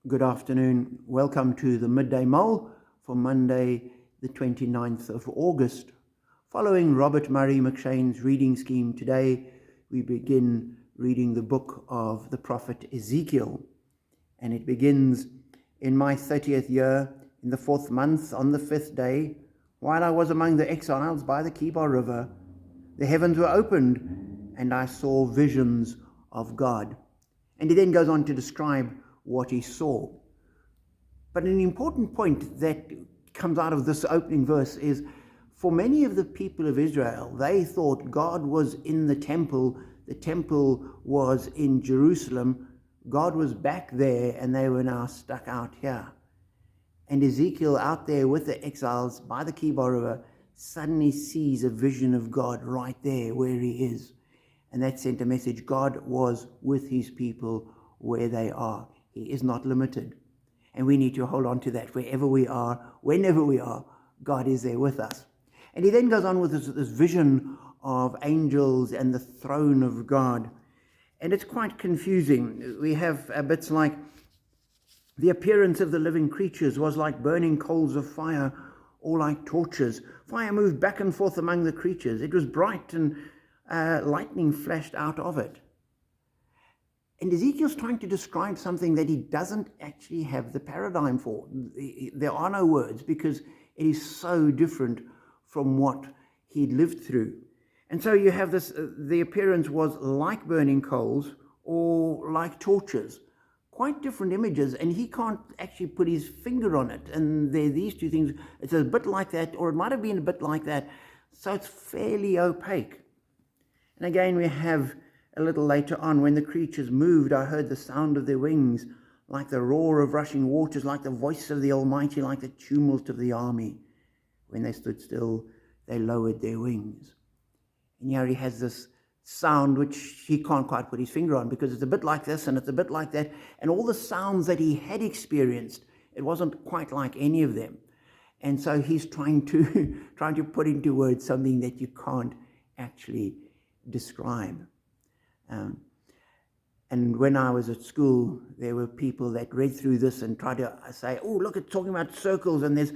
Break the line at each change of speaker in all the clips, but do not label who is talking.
Good afternoon. Welcome to the Midday Mull for Monday, the 29th of August. Following Robert Murray McShane's reading scheme today, we begin reading the book of the prophet Ezekiel. And it begins, "In my 30th year, in the 4th month, on the 5th day, while I was among the exiles by the Kibar River, the heavens were opened, and I saw visions of God." And he then goes on to describe what he saw. But an important point that comes out of this opening verse is, for many of the people of Israel, they thought God was in the temple was in Jerusalem, God was back there, and they were now stuck out here. And Ezekiel, out there with the exiles by the Kibar River, suddenly sees a vision of God right there where he is. And that sent a message. God was with his people where they are. He is not limited. And we need to hold on to that. Wherever we are, whenever we are, God is there with us. And he then goes on with this vision of angels and the throne of God. And it's quite confusing. We have bits like, the appearance of the living creatures was like burning coals of fire, or like torches. Fire moved back and forth among the creatures. It was bright, and lightning flashed out of it. And Ezekiel's trying to describe something that he doesn't actually have the paradigm for. There are no words, because it is so different from what he'd lived through. And so you have this, the appearance was like burning coals or like torches. Quite different images, and he can't actually put his finger on it. And there are these two things. It's a bit like that, or it might have been a bit like that. So it's fairly opaque. And again, we have a little later on, when the creatures moved, I heard the sound of their wings, like the roar of rushing waters, like the voice of the Almighty, like the tumult of the army. When they stood still, they lowered their wings. And here he has this sound which he can't quite put his finger on, because it's a bit like this and it's a bit like that. And all the sounds that he had experienced, it wasn't quite like any of them. And so he's trying to put into words something that you can't actually describe. And when I was at school, there were people that read through this and tried to say, "Oh, look, it's talking about circles, and there's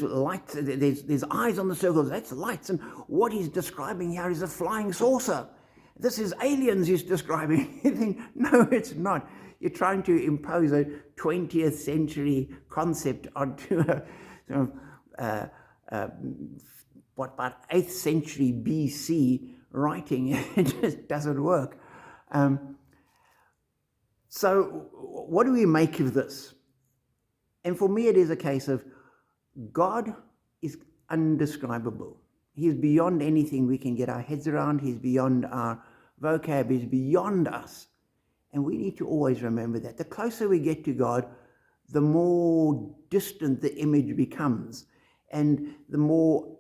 lights, there's eyes on the circles, that's lights, and what he's describing here is a flying saucer. This is aliens he's describing." You think, no, it's not. You're trying to impose a 20th century concept onto a sort of, about 8th century BC writing. It just doesn't work. So what do we make of this? And for me, it is a case of God is undescribable. He's beyond anything we can get our heads around. He's beyond our vocab. He's beyond us. And we need to always remember that. The closer we get to God, the more distant the image becomes, and the more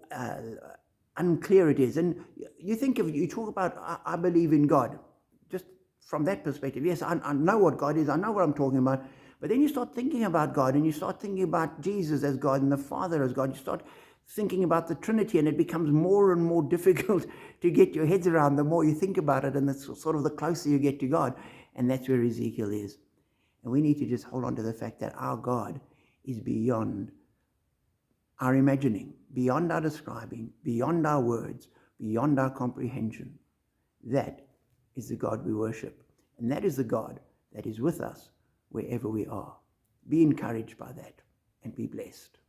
unclear it is. And you talk about, I believe in God. Just from that perspective, yes, I know what God is, I know what I'm talking about. But then you start thinking about God, and you start thinking about Jesus as God and the Father as God. You start thinking about the Trinity, and it becomes more and more difficult to get your heads around the more you think about it, and that's sort of the closer you get to God. And that's where Ezekiel is. And we need to just hold on to the fact that our God is beyond our imagining, beyond our describing, beyond our words, beyond our comprehension. That is the God we worship. And that is the God that is with us wherever we are. Be encouraged by that, and be blessed.